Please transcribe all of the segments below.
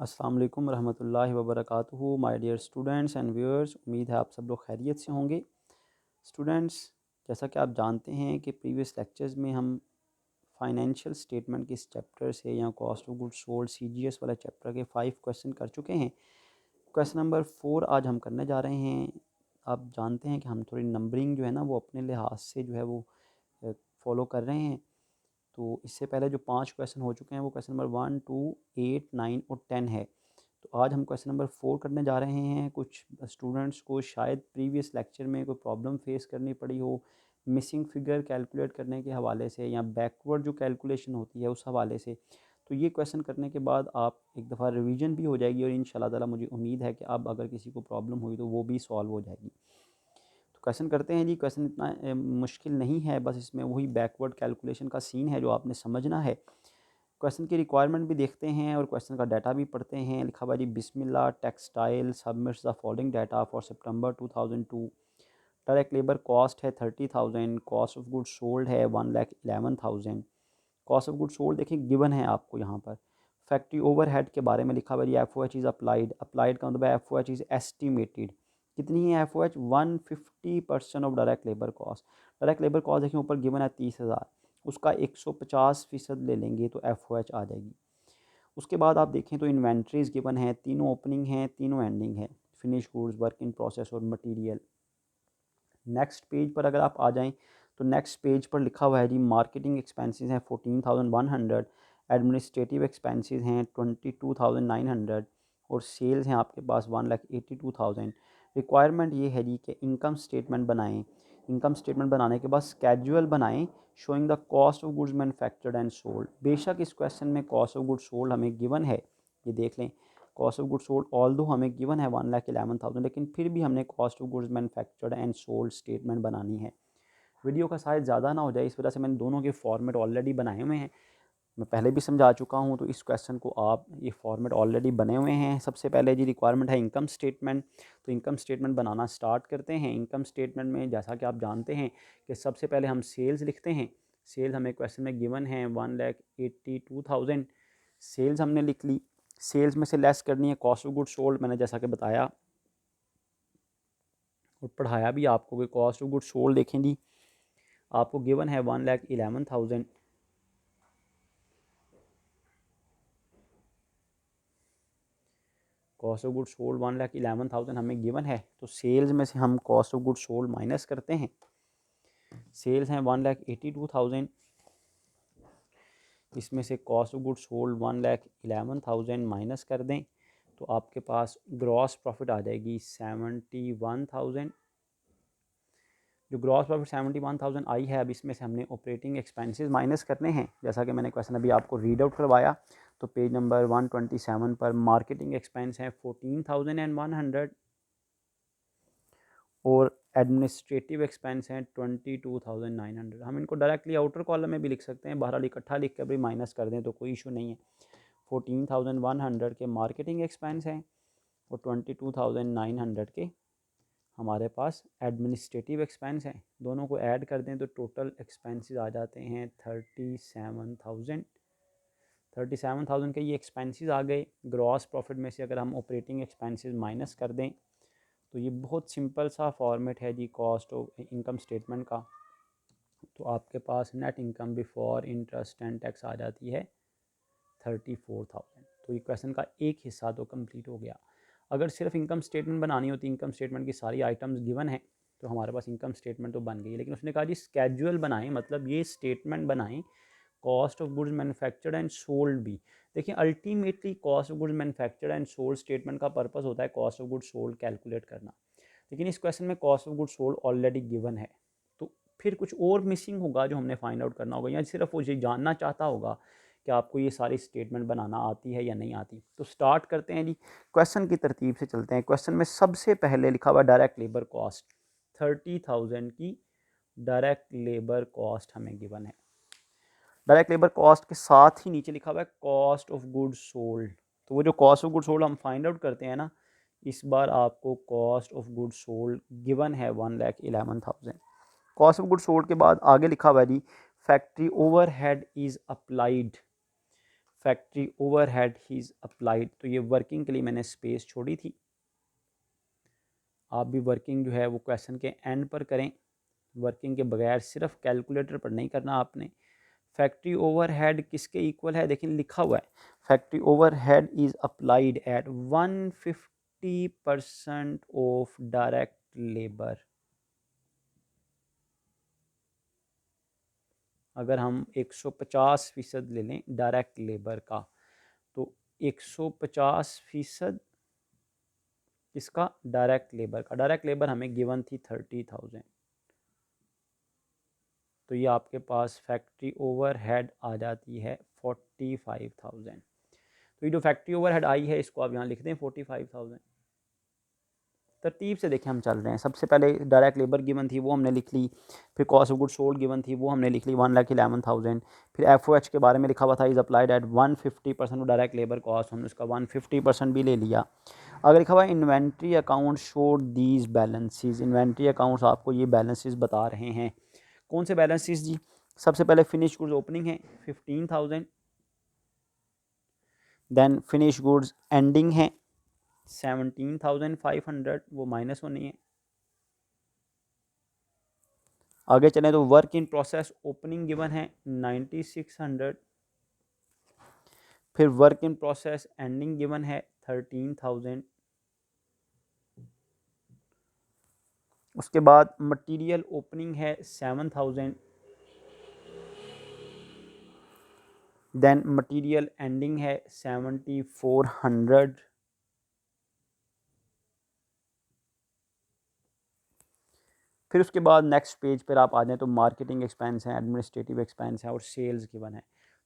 अस्सलाम वालेकुम रहमतुल्लाहि व बरकातुहू। My dear students and viewers, उम्मीद है आप सब लोग खैरियत से होंगे। स्टूडेंट्स, जैसा कि आप जानते हैं कि प्रीवियस लेक्चर्स में हम फाइनेंशियल स्टेटमेंट के इस चैप्टर से या cost of goods sold CGS वाला चैप्टर के 5 क्वेश्चन कर चुके हैं। क्वेश्चन नंबर 4 आज हम करने जा रहे हैं। आप जानते हैं कि हम थोड़ी नंबरिंग जो है ना वो अपने लिहाज से जो है वो फॉलो कर रहे हैं। तो इससे पहले जो 5 क्वेश्चन हो चुके हैं वो क्वेश्चन नंबर 1, 2, 8, 9 और 10 है। तो आज हम क्वेश्चन नंबर 4 करने जा रहे हैं। कुछ स्टूडेंट्स को शायद प्रीवियस लेक्चर में कोई प्रॉब्लम फेस करनी पड़ी हो मिसिंग फिगर कैलकुलेट करने के हवाले से या बैकवर्ड जो कैलकुलेशन होती है उस हवाले से। तो ये क्वेश्चन करने के बाद आप एक दफ़ा रिवीजन भी हो जाएगी और इंशाल्लाह ताला मुझे उम्मीद है कि अब अगर किसी को प्रॉब्लम हुई तो वो भी सॉल्व हो जाएगी। तो क्वेश्चन करते हैं जी। क्वेश्चन इतना मुश्किल नहीं है, बस इसमें वही बैकवर्ड कैलकुलेशन का सीन है जो आपने समझना है। क्वेश्चन की रिक्वायरमेंट भी देखते हैं और क्वेश्चन का डाटा भी पढ़ते हैं। लिखा हुआ जी, Bismillah textile submits the following data for September 2002। Direct labour cost है 30,000, कॉस्ट ऑफ गुड्स सोल्ड है 1,11,000। कॉस्ट ऑफ गुड्स सोल्ड देखिए गिवन है आपको यहाँ पर। फैक्ट्री ओवरहेड के बारे में लिखा हुआ है F O H is applied. Applied का मतलब F O H is estimated. कितनी है F O H? 150% of direct labour cost. Direct labour cost देखिए ऊपर गिवन है 30,000, उसका 150% ले लेंगे तो एफ ओ एच आ जाएगी। उसके बाद आप देखें तो इन्वेंट्रीज गिवन है, तीनों ओपनिंग हैं तीनों एंडिंग है। Finish goods, work in process और मटेरियल। नेक्स्ट पेज पर अगर आप आ जाएं तो नेक्स्ट पेज पर लिखा हुआ है जी, मार्केटिंग एक्सपेंसेस हैं 14,100, एडमिनिस्ट्रेटिव एक्सपेंसेस हैं 22,900 और सेल्स हैं आपके पास 1,82,000। रिक्वायरमेंट ये है जी कि इनकम स्टेटमेंट बनाएं। इनकम स्टेटमेंट बनाने के बाद स्केड्यूल बनाएं showing the cost of goods manufactured and sold. बेशक इस क्वेश्चन में कॉस्ट ऑफ गुड्स सोल्ड हमें गिवन है, ये देख लें। Cost of goods sold all दो हमें गिवन है 1,11,000, लेकिन फिर भी हमने cost of goods manufactured and sold statement बनानी है। वीडियो का साइज़ ज़्यादा ना हो जाए इस वजह से मैंने दोनों के फॉर्मेट ऑलरेडी बनाए हुए हैं। मैं पहले भी समझा चुका हूँ, तो इस क्वेश्चन को आप ये फॉर्मेट ऑलरेडी बने हुए हैं। सबसे पहले जी रिक्वायरमेंट है इनकम स्टेटमेंट। तो इनकम स्टेटमेंट बनाना स्टार्ट करते हैं। इनकम स्टेटमेंट में जैसा कि आप जानते हैं कि सबसे पहले हम सेल्स लिखते हैं। सेल्स हमें क्वेश्चन में गिवन है 1,82,000। सेल्स हमने लिख ली। सेल्स में से लेस करनी है कॉस्ट ऑफ गुड्स सोल्ड, मैंने जैसा कि बताया और पढ़ाया भी आपको कि कॉस्ट ऑफ गुड्स सोल्ड देखें जी, आपको गिवन है 1,11,000। कॉस्ट ऑफ गुड्स सोल्ड 1,11,000 हमें गिवन है। तो सेल्स में से हम cost of goods sold minus करते हैं। सेल्स हैं 1,82,000, इसमें से cost of goods sold 1,11,000 minus कर दें तो आपके पास ग्रॉस प्रॉफिट आ जाएगी 71,000। जो ग्रॉस प्रॉफिट 71,000 आई है, अब इसमें से हमने ऑपरेटिंग एक्सपेंसेस माइनस करने हैं जैसा कि मैंने क्वेश्चन अभी आपको रीड आउट करवाया। तो पेज नंबर 127 पर मार्केटिंग एक्सपेंस है 14,100 और एडमिनिस्ट्रेटिव एक्सपेंस हैं 22,900। हम इनको डायरेक्टली आउटर कॉलम में भी लिख सकते हैं, बहरहाल इकट्ठा लिख कर भी माइनस कर दें तो कोई इशू नहीं है। 14,100 के मार्केटिंग एक्सपेंस हैं और 22,900 के हमारे पास एडमिनिस्ट्रेटिव एक्सपेंस हैं। दोनों को ऐड कर दें तो टोटल एक्सपेंसेस आ जाते हैं 37,000। 37,000 के ये एक्सपेंसेस आ गए। ग्रॉस प्रॉफिट में से अगर हम ऑपरेटिंग एक्सपेंसेस माइनस कर दें तो ये बहुत सिंपल सा फॉर्मेट है जी कॉस्ट ऑफ इनकम स्टेटमेंट का। तो आपके पास net income before interest and tax आ जाती है 34,000। तो ये क्वेश्चन का एक हिस्सा तो कंप्लीट हो गया। अगर सिर्फ इनकम स्टेटमेंट बनानी होती, इनकम स्टेटमेंट की सारी आइटम्स गिवन है तो हमारे पास इनकम स्टेटमेंट तो बन गई, लेकिन उसने कहा जी स्केड्यूल बनाएं, मतलब ये स्टेटमेंट बनाएं cost of goods manufactured and sold भी। देखिए ultimately cost of goods manufactured and sold statement का पर्पस होता है cost of goods sold calculate करना, लेकिन इस क्वेश्चन में cost of goods sold already given है। तो फिर कुछ और मिसिंग होगा जो हमने फाइंड आउट करना होगा, या सिर्फ वो ये जानना चाहता होगा कि आपको ये सारी स्टेटमेंट बनाना आती है या नहीं आती। तो स्टार्ट करते हैं जी, क्वेश्चन की तरतीब से चलते हैं। क्वेश्चन में सबसे पहले लिखा हुआ डायरेक्ट लेबर कॉस्ट 30,000 की डायरेक्ट लेबर कॉस्ट हमें गिवन है। डायरेक्ट लेबर कॉस्ट के साथ ही नीचे लिखा हुआ है कॉस्ट ऑफ गुड्स सोल्ड। तो वो जो कॉस्ट ऑफ गुड्स सोल्ड हम फाइंड आउट करते हैं ना, इस बार आपको cost of goods sold given है 1,11,000। कॉस्ट ऑफ गुड्स सोल्ड के बाद आगे लिखा हुआ है जी factory overhead is applied. Factory overhead is applied, तो ये वर्किंग के लिए मैंने स्पेस छोड़ी थी। आप भी वर्किंग जो है वो क्वेश्चन के एंड पर करें, वर्किंग के बगैर, सिर्फ कैलकुलेटर पर नहीं करना आपने। फैक्ट्री ओवरहेड किसके इक्वल है, देखिए लिखा हुआ है, factory overhead is applied at 150% of direct labour. अगर हम 150% ले लें डायरेक्ट लेबर का, तो 150% किसका, डायरेक्ट लेबर का। डायरेक्ट लेबर हमें गिवन थी 30,000, तो ये आपके पास फैक्ट्री ओवरहेड आ जाती है 45,000। तो ये जो फैक्ट्री ओवरहेड आई है इसको आप यहाँ लिख दें 45,000। तरतीब से देखें हम चल रहे हैं। सबसे पहले डायरेक्ट लेबर गिवन थी वो हमने लिख ली, फिर cost of good sold given थी वो हमने लिख ली 1,11,000। फिर FOH के बारे में लिखा हुआ था is applied at 150% direct labour cost, हमने उसका 150% भी ले लिया। अगर लिखा हुआ है inventory account showed these balances, inventory accounts आपको ये बैलेंसेस बता रहे हैं। कौन से बैलेंसेस जी, सबसे पहले फिनिश गुड्स ओपनिंग है 15,000, देन फिनिश गुड्स एंडिंग है 17,500, वो माइनस होनी है। आगे चलें तो work in process opening given है 9600, फिर work in process ending given है 13,000। उसके बाद मटेरियल ओपनिंग है 7,000, देन मटेरियल एंडिंग है 7,400। फिर उसके बाद नेक्स्ट पेज पर आप आ जाएँ तो मार्केटिंग एक्सपेंस है, एडमिनिस्ट्रेटिव एक्सपेंस है और सेल्स गिवन है।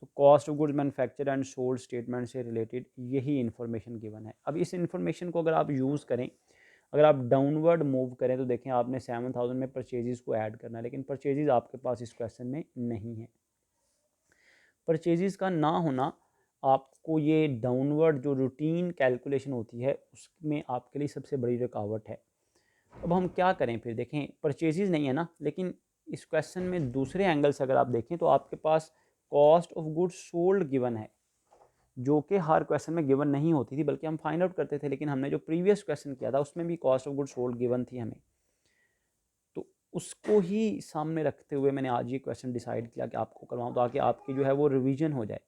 तो cost of goods manufacture and sold statement से रिलेटेड यही इन्फॉर्मेशन गिवन है। अब इस इन्फॉर्मेशन को अगर आप यूज़ करें, अगर आप डाउनवर्ड मूव करें तो देखें आपने 7,000 में परचेजेस को ऐड करना है, लेकिन परचेजेस आपके पास इस क्वेश्चन में नहीं है। परचेजेस का ना होना आपको ये डाउनवर्ड जो रूटीन कैलकुलेशन होती है उसमें आपके लिए सबसे बड़ी रुकावट है। अब हम क्या करें फिर, देखें परचेजेस नहीं है ना, लेकिन इस क्वेश्चन में दूसरे एंगल से अगर आप देखें तो आपके पास cost of goods sold given है, जो कि हर क्वेश्चन में गिवन नहीं होती थी, बल्कि हम फाइंड आउट करते थे। लेकिन हमने जो प्रीवियस क्वेश्चन किया था उसमें भी cost of goods sold given थी हमें, तो उसको ही सामने रखते हुए मैंने आज ये क्वेश्चन डिसाइड किया कि आपको करवाऊँ ताकि आपकी जो है वो रिवीजन हो जाए।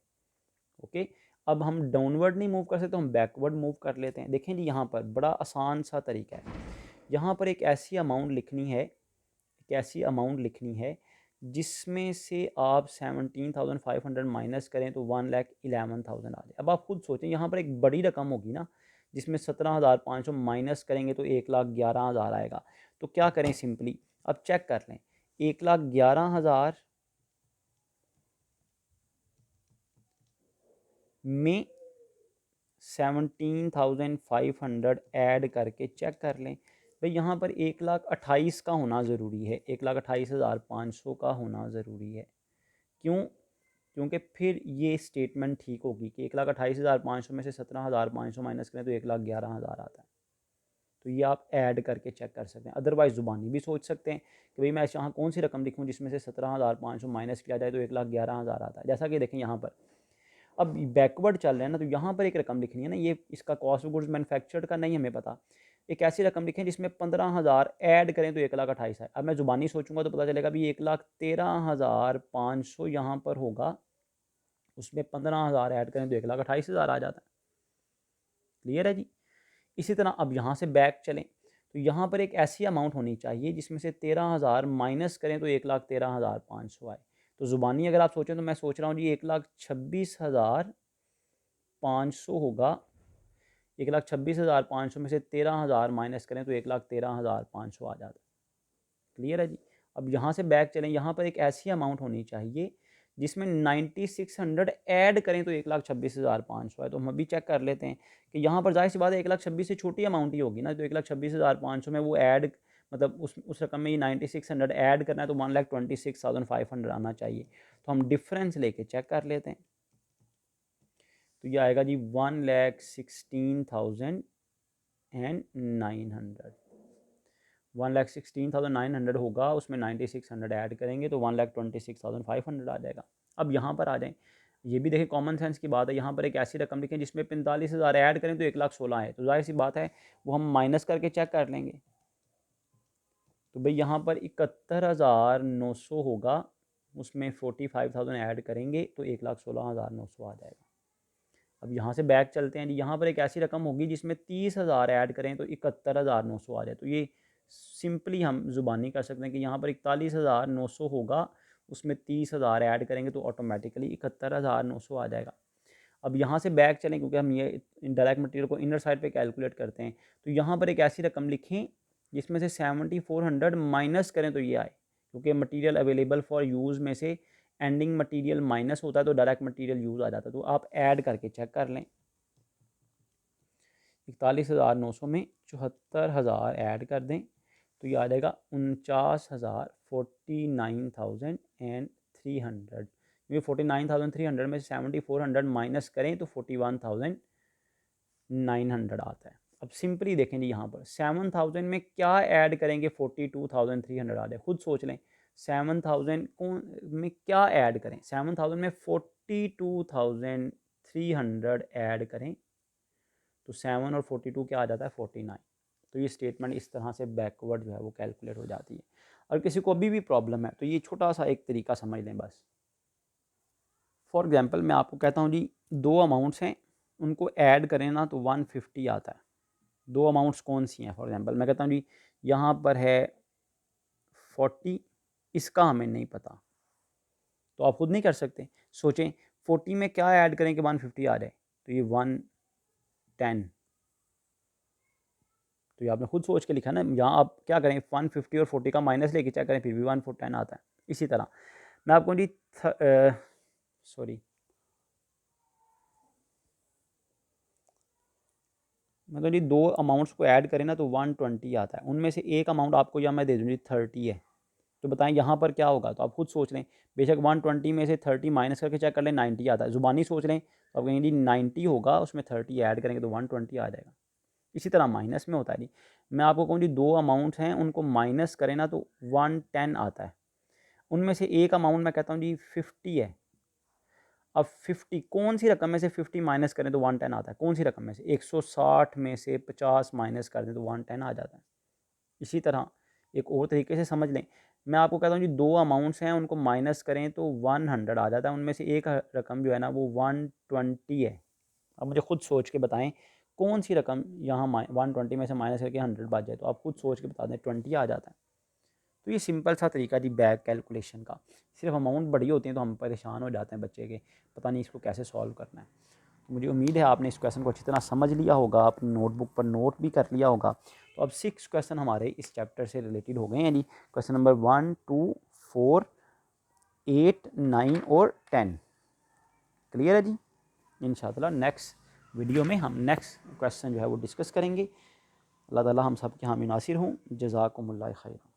ओके, अब हम डाउनवर्ड नहीं मूव कर सकते, हम बैकवर्ड मूव कर लेते हैं। देखें जी, यहाँ पर बड़ा आसान सा तरीका है। यहाँ पर एक ऐसी अमाउंट लिखनी है, एक ऐसी अमाउंट लिखनी है जिसमें से आप 17,500 माइनस करें तो 1,11,000 आ जाए। अब आप खुद सोचें, यहाँ पर एक बड़ी रकम होगी ना, जिसमें 17,500 माइनस करेंगे तो 1,11,000 आएगा। तो क्या करें, सिंपली अब चेक कर लें, 1,11,000 में 17,500 ऐड करके चेक कर लें। भाई यहाँ पर 1,28,000 का होना ज़रूरी है, 1,28,500 का होना ज़रूरी है। क्यों? क्योंकि फिर ये स्टेटमेंट ठीक होगी कि 1,28,500 में से 17,500 माइनस करें तो 1,11,000 आता है। तो ये आप ऐड करके चेक कर सकते हैं। अदरवाइज़ ज़ुबानी भी सोच सकते हैं कि भाई मैं यहाँ कौन सी रकम लिखूँ जिसमें से 17,500 माइनस किया जाए तो 1,11,000 आता है। जैसा कि देखें यहाँ पर अब बैकवर्ड चल रहे हैं ना, तो यहाँ पर एक रकम लिखनी है ना, ये इसका कॉस्ट ऑफ गुड्स मैन्युफैक्चर्ड का नहीं हमें पता, एक ऐसी रकम लिखें जिसमें 15,000 ऐड करें तो 1,28,000 है। अब मैं ज़ुबानी सोचूंगा तो पता चलेगा भी 1,13,500 यहाँ पर होगा, उसमें 15,000 ऐड करें तो 1,28,000 आ जाता है। क्लियर है जी। इसी तरह अब यहाँ से बैक चलें तो यहाँ पर एक ऐसी अमाउंट होनी चाहिए जिसमें से 13,000 माइनस करें तो 1,13,500 आए। तो ज़ुबानी अगर आप सोचें तो मैं सोच रहा हूँ जी 1,26,500 होगा, 1,26,500 में से 13,000 माइनस करें तो 1,13,500 आ जाता है। क्लियर है जी। अब यहाँ से बैक चलें, यहाँ पर एक ऐसी अमाउंट होनी चाहिए जिसमें 9600 ऐड करें तो 1,26,500 है। तो हम अभी चेक कर लेते हैं कि यहाँ पर जाहिर सी बात है 1,26,000 से छोटी अमाउंट ही होगी ना, तो 1,26,500 में वो ऐड मतलब उस रकम में ये 9600 ऐड करना है तो 1,26,500 आना चाहिए। तो हम डिफरेंस लेके चेक कर लेते हैं, तो ये आएगा जी 1,16,900, 1,16,900 होगा, उसमें 9600 ऐड करेंगे तो 1,26,500 आ जाएगा। अब यहाँ पर आ जाएं, ये भी देखें कॉमन सेंस की बात है, यहाँ पर एक ऐसी रकम लिखें जिसमें 45,000 ऐड करें तो 1,16,000 है, तो जाहिर सी बात है वो हम माइनस करके चेक कर लेंगे। तो भाई यहाँ पर 71,900 होगा, उसमें 45,000 ऐड करेंगे तो 1,16,900 आ जाएगा। अब यहाँ से बैक चलते हैं जी, यहाँ पर एक ऐसी रकम होगी जिसमें 30,000 ऐड करें तो 71,900 आ जाए। तो ये सिंपली हम ज़ुबानी कर सकते हैं कि यहाँ पर 41,900 होगा, उसमें 30,000 ऐड करेंगे तो ऑटोमेटिकली 71,900 आ जाएगा। अब यहाँ से बैक चलें क्योंकि हम ये डायरेक्ट मटेरियल को इनर साइड पे कैलकुलेट करते हैं, तो यहाँ पर एक ऐसी रकम लिखें जिसमें से 7400 माइनस करें तो ये आए, क्योंकि मटेरियल अवेलेबल फॉर यूज़ में से एंडिंग मटेरियल माइनस होता है तो डायरेक्ट मटेरियल यूज़ आ जाता है। तो आप ऐड करके चेक कर लें, 41,900 में 74,000 ऐड कर दें तो ये आ जाएगा 49,000 49,300। ये 49,300 में 7400 माइनस करें तो 41,900 आता है। अब सिंपली देखें जी, यहाँ पर 7,000 में क्या ऐड करेंगे 42,300 आ जाए, खुद सोच लें। 7,000 कौन में क्या ऐड करें, 7,000 में 42,300 ऐड करें तो 7 और 42 क्या आ जाता है 49। तो ये स्टेटमेंट इस तरह से बैकवर्ड जो है वो कैलकुलेट हो जाती है। और किसी को अभी भी प्रॉब्लम है तो ये छोटा सा एक तरीका समझ लें बस। फॉर एग्जांपल मैं आपको कहता हूँ जी, दो अमाउंट्स हैं, उनको ऐड करें ना तो 150 आता है। दो अमाउंट्स कौन सी हैं, फॉर एग्जांपल मैं कहता हूँ जी यहाँ पर है 40, इसका हमें नहीं पता, तो आप खुद नहीं कर सकते। सोचें 40 में क्या ऐड करें कि 150 आ जाए, तो ये 110, तो ये आपने खुद सोच के लिखा ना। यहाँ आप क्या करें 150 और 40 का माइनस लेके चेक करें फिर भी 110 आता है। इसी तरह मैं आपको जी सॉरी मतलब जी दो अमाउंट्स को ऐड करें ना तो 120 आता है, उनमें से एक अमाउंट आपको या मैं दे दूँगी 30 है, तो बताएं यहाँ पर क्या होगा। तो आप खुद सोच लें, बेशक 120 में से 30 माइनस करके चेक कर लें 90 आता है, ज़ुबानी सोच लें तो आप कहेंगे जी 90 होगा, उसमें 30 ऐड करेंगे तो 120 आ जाएगा। इसी तरह माइनस में होता है जी, मैं आपको कहूँ जी दो अमाउंट्स हैं उनको माइनस करें ना तो 110 आता है, उनमें से एक अमाउंट मैं कहता हूँ जी 50 है। अब 50 कौन सी रकम में से 50 माइनस करें तो 110 आता है, कौन सी रकम में से 160 में से 50 माइनस कर दें तो 110 आ जाता है। इसी तरह एक और तरीके से समझ लें, मैं आपको कहता हूँ जी दो अमाउंट्स हैं उनको माइनस करें तो 100 आ जाता है, उनमें से एक रकम जो है ना वो 120 है। अब मुझे खुद सोच के बताएं कौन सी रकम यहाँ 120 में से माइनस करके 100 बच जाए, तो आप खुद सोच के बता दें 20 आ जाता है। तो ये सिंपल सा तरीका जी बैक कैलकुलेशन का। सिर्फ अमाउंट बड़ी होती है तो हम परेशान हो जाते हैं बच्चे के, पता नहीं इसको कैसे सॉल्व करना है। तो मुझे उम्मीद है आपने इस क्वेश्चन को अच्छी तरह समझ लिया होगा, अपनी नोटबुक पर नोट भी कर लिया होगा। तो अब 6 क्वेश्चन हमारे इस चैप्टर से रिलेटेड हो गए हैं जी। क्वेश्चन नंबर 1, 2, 4, 8, 9 और 10 क्लियर है जी। इंशाअल्लाह नेक्स्ट वीडियो में हम नेक्स्ट क्वेश्चन जो है वो डिस्कस करेंगे। अल्लाह ताला हम सब के हामी नासिर हों। जज़ाकुमुल्लाह खैर।